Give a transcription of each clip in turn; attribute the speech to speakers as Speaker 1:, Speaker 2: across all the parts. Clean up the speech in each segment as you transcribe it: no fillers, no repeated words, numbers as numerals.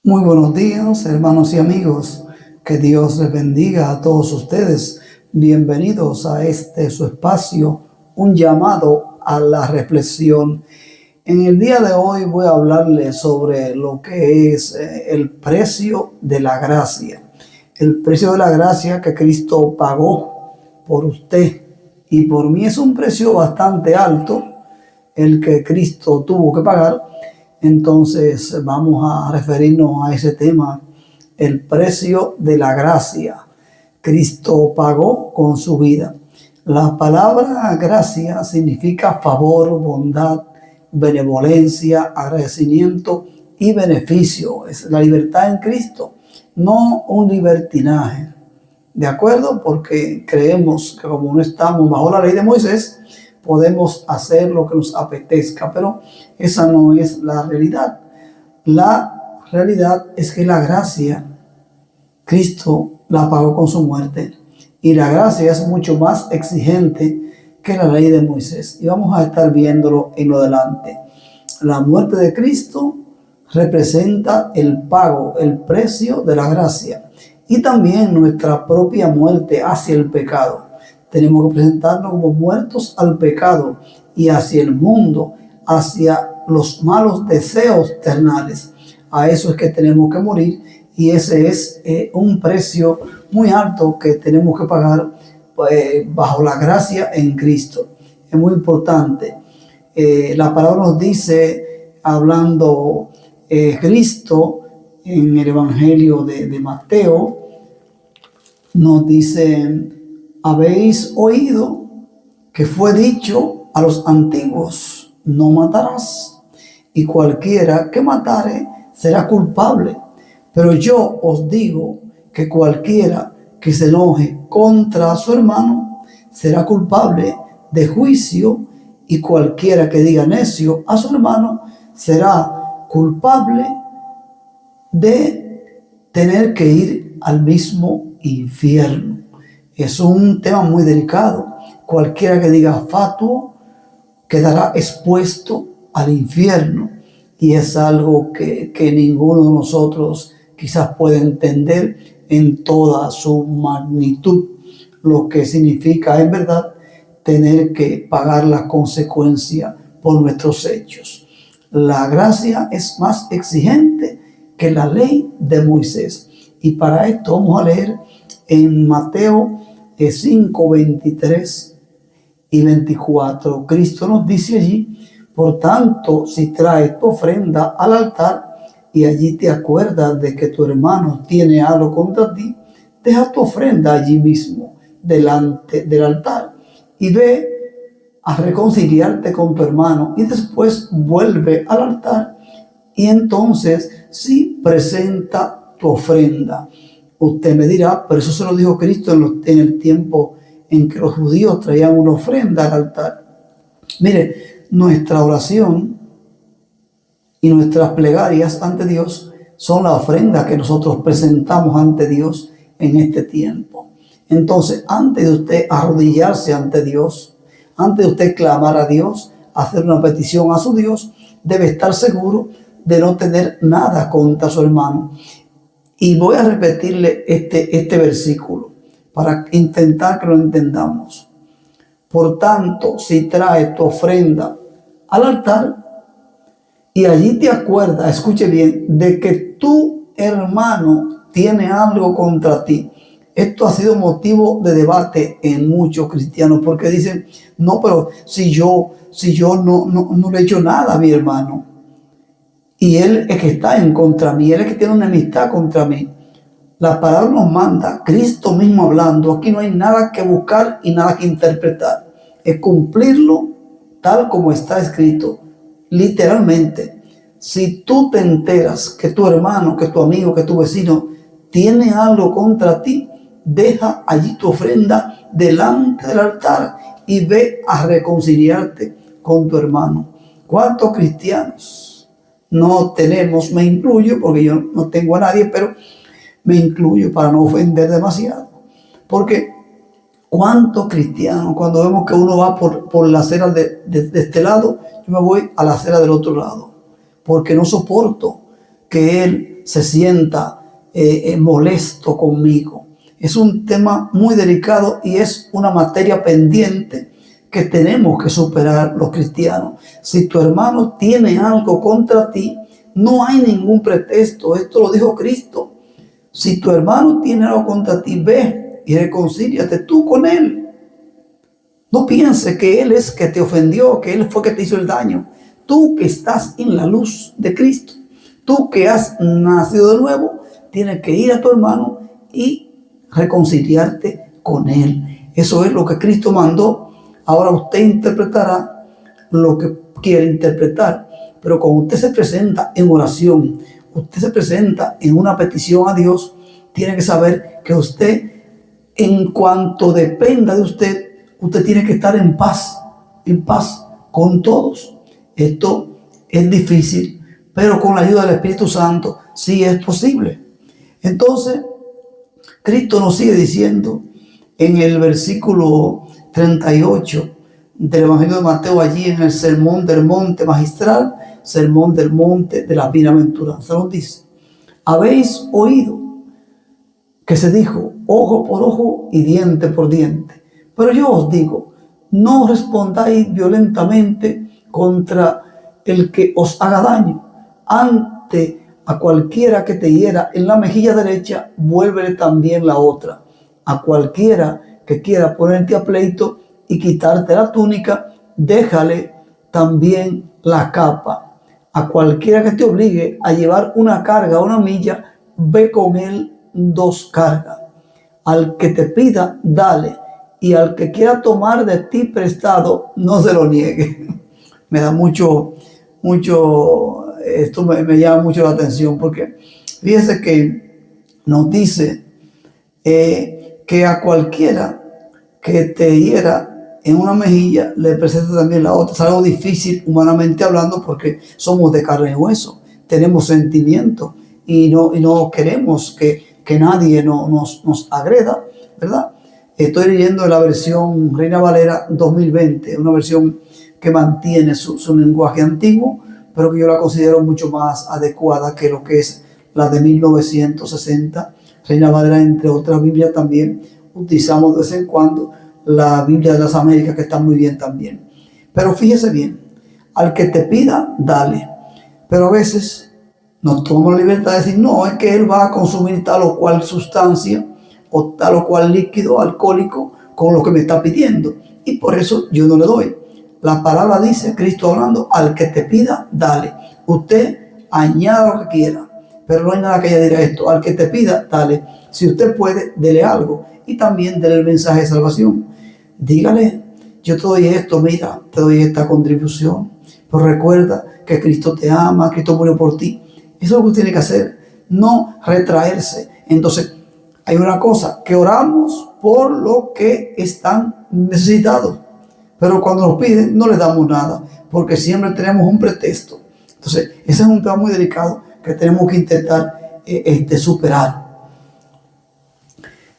Speaker 1: Muy buenos días, hermanos y amigos. Que Dios les bendiga a todos ustedes. Bienvenidos a este su espacio, un llamado a la reflexión. En el día de hoy voy a hablarles sobre lo que es el precio de la gracia. El precio de la gracia que Cristo pagó por usted y por mí es un precio bastante alto, el que Cristo tuvo que pagar. Entonces vamos a referirnos a ese tema, el precio de la gracia. Cristo pagó con su vida. La palabra gracia significa favor, bondad, benevolencia, agradecimiento y beneficio. Es la libertad en Cristo, no un libertinaje. ¿De acuerdo? Porque creemos que como no estamos bajo la ley de Moisés, podemos hacer lo que nos apetezca, pero esa no es la realidad. La realidad es que la gracia, Cristo la pagó con su muerte, y la gracia es mucho más exigente que la ley de Moisés. Y vamos a estar viéndolo en lo adelante. La muerte de Cristo representa el pago, el precio de la gracia, y también nuestra propia muerte hacia el pecado. Tenemos que presentarnos como muertos al pecado y hacia el mundo, hacia los malos deseos terrenales. A eso es que tenemos que morir, y ese es un precio muy alto que tenemos que pagar bajo la gracia en Cristo. Es muy importante. La palabra nos dice, hablando Cristo en el Evangelio de Mateo, nos dice: habéis oído que fue dicho a los antiguos, no matarás, y cualquiera que matare será culpable. Pero yo os digo que cualquiera que se enoje contra su hermano será culpable de juicio, y cualquiera que diga necio a su hermano será culpable de tener que ir al mismo infierno. Es un tema muy delicado. Cualquiera que diga fatuo quedará expuesto al infierno, y es algo que ninguno de nosotros quizás puede entender en toda su magnitud, lo que significa en verdad tener que pagar la consecuencia por nuestros hechos. La gracia es más exigente que la ley de Moisés, y para esto vamos a leer en Mateo 5, 23 y 24. Cristo nos dice allí: por tanto, si traes tu ofrenda al altar y allí te acuerdas de que tu hermano tiene algo contra ti, deja tu ofrenda allí mismo, delante del altar, y ve a reconciliarte con tu hermano, y después vuelve al altar, y entonces sí presenta tu ofrenda. Usted me dirá, pero eso se lo dijo Cristo en el tiempo en que los judíos traían una ofrenda al altar. Mire, nuestra oración y nuestras plegarias ante Dios son la ofrenda que nosotros presentamos ante Dios en este tiempo. Entonces, antes de usted arrodillarse ante Dios, antes de usted clamar a Dios, hacer una petición a su Dios, debe estar seguro de no tener nada contra su hermano. Y voy a repetirle este versículo para intentar que lo entendamos. Por tanto, si traes tu ofrenda al altar y allí te acuerdas, escuche bien, de que tu hermano tiene algo contra ti. Esto ha sido motivo de debate en muchos cristianos, porque dicen: no, pero si yo no le he hecho nada a mi hermano, y él es que está en contra mí, él es que tiene una enemistad contra mí. La palabra nos manda, Cristo mismo hablando, aquí no hay nada que buscar y nada que interpretar. Es cumplirlo tal como está escrito, literalmente. Si tú te enteras que tu hermano, que tu amigo, que tu vecino tiene algo contra ti, deja allí tu ofrenda delante del altar y ve a reconciliarte con tu hermano. ¿Cuántos cristianos no tenemos? Me incluyo, porque yo no tengo a nadie, pero me incluyo para no ofender demasiado. Porque ¿cuántos cristianos, cuando vemos que uno va por la acera de este lado, yo me voy a la acera del otro lado? Porque no soporto que él se sienta molesto conmigo. Es un tema muy delicado y es una materia pendiente que tenemos que superar los cristianos. Si tu hermano tiene algo contra ti, no hay ningún pretexto. Esto lo dijo Cristo. Si tu hermano tiene algo contra ti, ve y reconcíliate tú con él. No pienses que él es que te ofendió, que él fue que te hizo el daño. Tú que estás en la luz de Cristo, tú que has nacido de nuevo, tienes que ir a tu hermano y reconciliarte con él. Eso es lo que Cristo mandó. Ahora usted interpretará lo que quiere interpretar, pero cuando usted se presenta en oración, usted se presenta en una petición a Dios, tiene que saber que usted, en cuanto dependa de usted, usted tiene que estar en paz con todos. Esto es difícil, pero con la ayuda del Espíritu Santo sí es posible. Entonces, Cristo nos sigue diciendo en el versículo 38 del Evangelio de Mateo, allí en el Sermón del Monte magistral, Sermón del Monte de la Bienaventuranza, nos dice: habéis oído que se dijo ojo por ojo y diente por diente. Pero yo os digo, no respondáis violentamente contra el que os haga daño. Ante a cualquiera que te hiera en la mejilla derecha, vuélvele también la otra. A cualquiera que quiera ponerte a pleito y quitarte la túnica, déjale también la capa. A cualquiera que te obligue a llevar una carga o una milla, ve con él 2 cargas. Al que te pida, dale, y al que quiera tomar de ti prestado, no se lo niegue. Me da esto me llama mucho la atención, porque fíjese que nos dice que a cualquiera que te hiera en una mejilla, le presenta también la otra. Es algo difícil humanamente hablando, porque somos de carne y hueso, tenemos sentimientos y no queremos que nadie nos agreda, ¿verdad? Estoy leyendo la versión Reina Valera 2020, una versión que mantiene su lenguaje antiguo, pero que yo la considero mucho más adecuada que lo que es la de 1960. Reina Valera, entre otras Biblias, también utilizamos de vez en cuando la Biblia de las Américas, que está muy bien también. Pero fíjese bien, al que te pida, dale. Pero a veces nos tomamos la libertad de decir, no, es que él va a consumir tal o cual sustancia o tal o cual líquido alcohólico con lo que me está pidiendo, y por eso yo no le doy. La palabra dice, Cristo hablando, al que te pida, dale. Usted añada lo que quiera, pero no hay nada que ella diga esto: al que te pida, dale. Si usted puede, dele algo, y también dele el mensaje de salvación. Dígale, yo te doy esto, mira, te doy esta contribución, pero recuerda que Cristo te ama, Cristo murió por ti. Eso es lo que usted tiene que hacer, no retraerse. Entonces, hay una cosa, que oramos por lo que están necesitados, pero cuando nos piden no les damos nada, porque siempre tenemos un pretexto. Entonces, ese es un tema muy delicado que tenemos que intentar superar.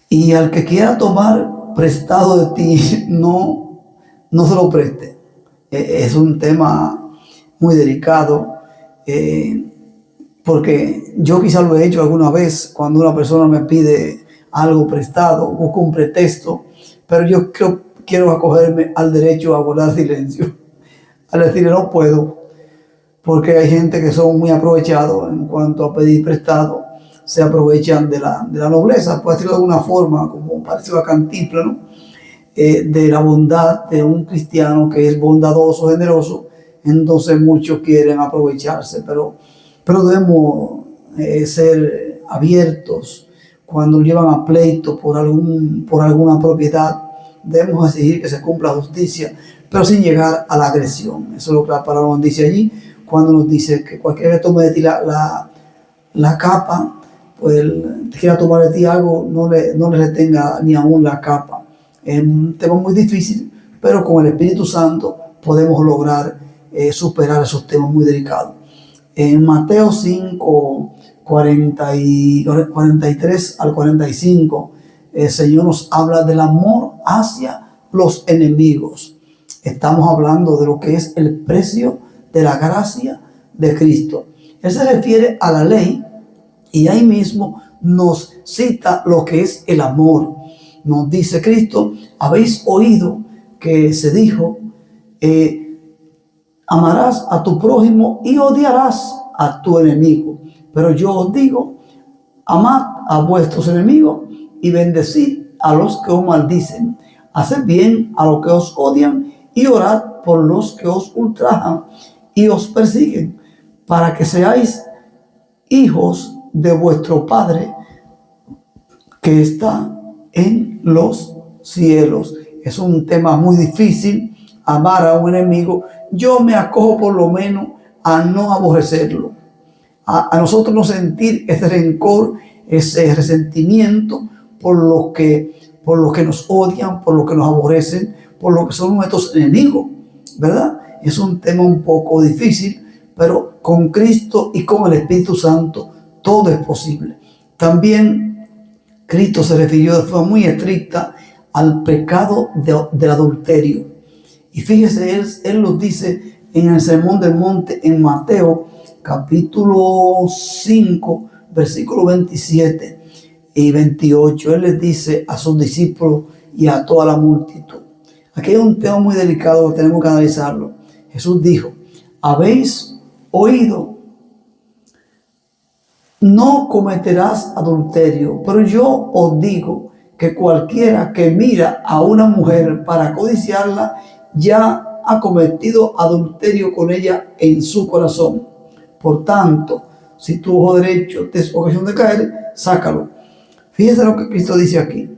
Speaker 1: Y al que quiera tomar prestado de ti, no se lo preste. Es un tema muy delicado, porque yo quizás lo he hecho alguna vez. Cuando una persona me pide algo prestado, busco un pretexto, pero yo quiero acogerme al derecho a guardar silencio, al decirle no puedo, porque hay gente que son muy aprovechados en cuanto a pedir prestado, se aprovechan de la nobleza, por decirlo de alguna forma, como parece a Cantinflas, ¿no? De la bondad de un cristiano que es bondadoso, generoso. Entonces muchos quieren aprovecharse, pero debemos ser abiertos. Cuando llevan a pleito por alguna propiedad, debemos exigir que se cumpla justicia, pero sin llegar a la agresión. Eso es lo que la palabra nos dice allí, cuando nos dice que cualquiera que tome de ti la capa, pues quiera tomar de ti algo, no le retenga ni aún la capa. Es un tema muy difícil, pero con el Espíritu Santo podemos lograr superar esos temas muy delicados. En Mateo 5, 43 al 45, el Señor nos habla del amor hacia los enemigos. Estamos hablando de lo que es el precio de la gracia de Cristo. Él se refiere a la ley Y ahí mismo nos cita lo que es el amor. Nos dice Cristo, habéis oído que se dijo, amarás a tu prójimo y odiarás a tu enemigo. Pero yo os digo, amad a vuestros enemigos y bendecid a los que os maldicen. Haced bien a los que os odian y orad por los que os ultrajan y os persiguen, para que seáis hijos de vuestro Padre que está en los cielos. Es un tema muy difícil, amar a un enemigo. Yo me acojo por lo menos a no aborrecerlo, a nosotros no sentir ese rencor, ese resentimiento por los que nos odian, por los que nos aborrecen, por los que son nuestros enemigos, ¿verdad? Es un tema un poco difícil, pero con Cristo y con el Espíritu Santo todo es posible. También Cristo se refirió de forma muy estricta al pecado del adulterio. Y fíjese, él nos dice en el Sermón del Monte en Mateo capítulo 5, versículos 27 y 28. Él les dice a sus discípulos y a toda la multitud. Aquí hay un tema muy delicado, tenemos que analizarlo. Jesús dijo, habéis oído, no cometerás adulterio, pero yo os digo que cualquiera que mira a una mujer para codiciarla, ya ha cometido adulterio con ella en su corazón. Por tanto, si tu ojo derecho te es ocasión de caer, sácalo. Fíjese lo que Cristo dice aquí.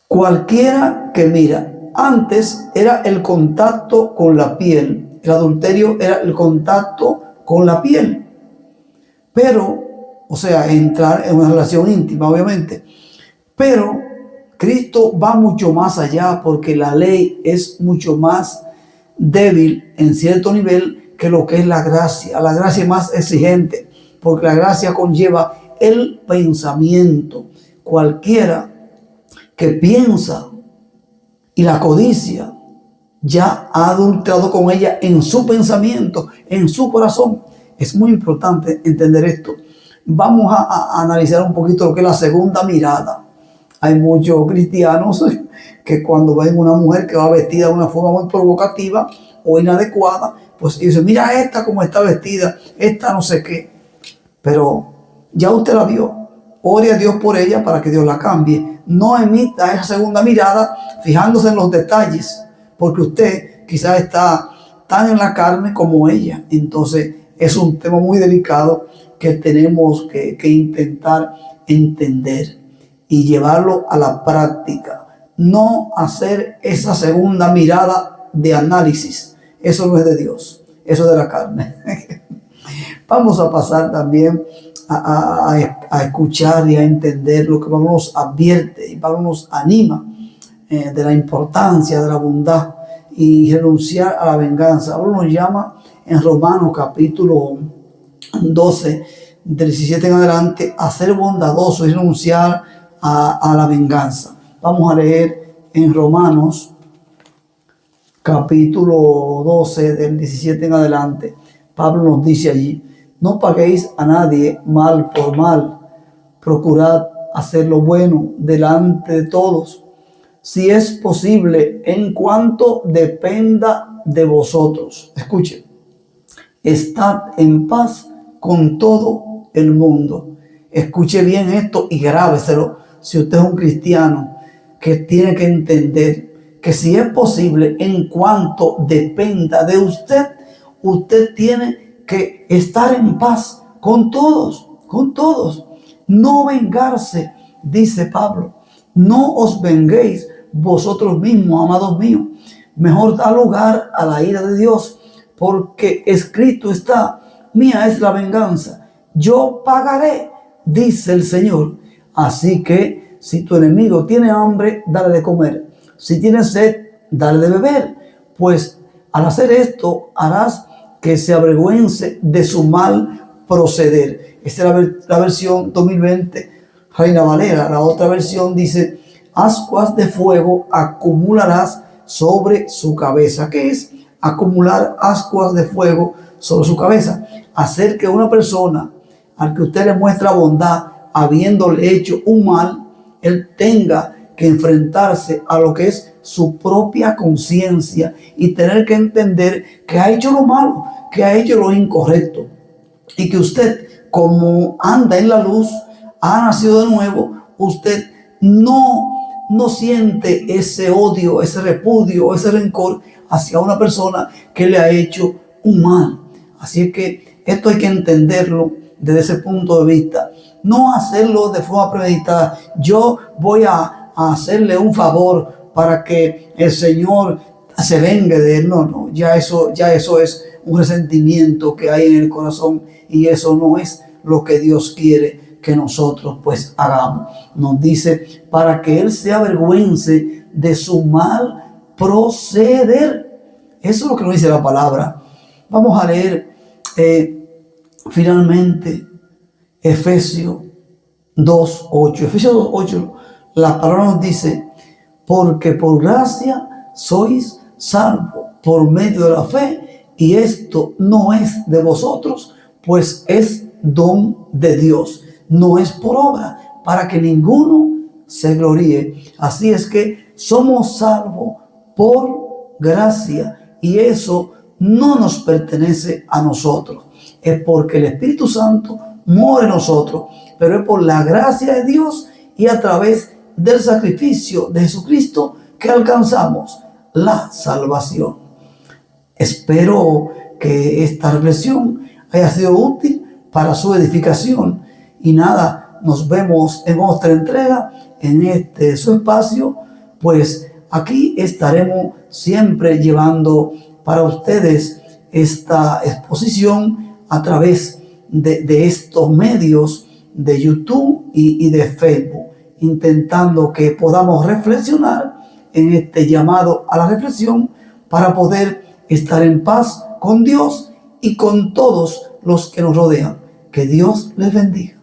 Speaker 1: Cualquiera que mira. Antes era el contacto con la piel. El adulterio era el contacto con la piel. Pero, o sea, entrar en una relación íntima, obviamente. Pero Cristo va mucho más allá, porque la ley es mucho más débil en cierto nivel que lo que es la gracia. La gracia es más exigente, porque la gracia conlleva el pensamiento. Cualquiera que piensa y la codicia ya ha adulterado con ella en su pensamiento, en su corazón. Es muy importante entender esto. Vamos a analizar un poquito lo que es la segunda mirada. Hay muchos cristianos que cuando ven una mujer que va vestida de una forma muy provocativa o inadecuada, pues dicen, mira esta como está vestida, esta no sé qué. Pero ya usted la vio. Ore a Dios por ella para que Dios la cambie. No emita esa segunda mirada fijándose en los detalles, porque usted quizás está tan en la carne como ella. Entonces es un tema muy delicado que tenemos que intentar entender y llevarlo a la práctica. No hacer esa segunda mirada de análisis. Eso no es de Dios, eso es de la carne. Vamos a pasar también a escuchar y a entender lo que Pablo nos advierte y Pablo nos anima de la importancia de la bondad y renunciar a la venganza. Pablo nos llama en Romanos capítulo 12, del 17 en adelante, a ser bondadoso y renunciar a la venganza. Vamos a leer en Romanos capítulo 12, del 17 en adelante. Pablo nos dice allí, no paguéis a nadie mal por mal, procurad hacer lo bueno delante de todos, si es posible, en cuanto dependa de vosotros. Escuchen, estad en paz con todo el mundo. Escuche bien esto y grábeselo. Si usted es un cristiano, que tiene que entender que si es posible, en cuanto dependa de usted, usted tiene que estar en paz con todos, con todos. No vengarse, dice Pablo. No os venguéis vosotros mismos, amados míos. Mejor da lugar a la ira de Dios, porque escrito está, mía es la venganza, yo pagaré, dice el Señor. Así que si tu enemigo tiene hambre, dale de comer. Si tiene sed, dale de beber. Pues al hacer esto, harás que se avergüence de su mal proceder. Esta es la versión 2020, Reina Valera. La otra versión dice, ascuas de fuego acumularás sobre su cabeza. ¿Qué es acumular ascuas de fuego sobre su cabeza? Hacer que una persona al que usted le muestra bondad, habiéndole hecho un mal, él tenga que enfrentarse a lo que es su propia conciencia y tener que entender que ha hecho lo malo, que ha hecho lo incorrecto, y que usted, como anda en la luz, ha nacido de nuevo, usted no siente ese odio, ese repudio, ese rencor hacia una persona que le ha hecho un mal. Así es que esto hay que entenderlo desde ese punto de vista. No hacerlo de forma premeditada. Yo voy a hacerle un favor para que el Señor se vengue de él. No, ya eso es un resentimiento que hay en el corazón, y eso no es lo que Dios quiere que nosotros pues hagamos. Nos dice, para que él se avergüence de su mal proceder. Eso es lo que nos dice la palabra. Vamos a leer finalmente Efesios 2:8. Efesios 2:8, la palabra nos dice, porque por gracia sois salvos por medio de la fe, y esto no es de vosotros, pues es don de Dios, no es por obra, para que ninguno se gloríe. Así es que somos salvos por gracia, y eso no nos pertenece a nosotros. Es porque el Espíritu Santo mora en nosotros, pero es por la gracia de Dios y a través del sacrificio de Jesucristo que alcanzamos la salvación. Espero que esta reflexión haya sido útil para su edificación. Y nada, nos vemos en otra entrega en este su espacio, pues aquí estaremos siempre llevando para ustedes esta exposición a través de estos medios de YouTube y de Facebook, intentando que podamos reflexionar en este llamado a la reflexión para poder estar en paz con Dios y con todos los que nos rodean. Que Dios les bendiga.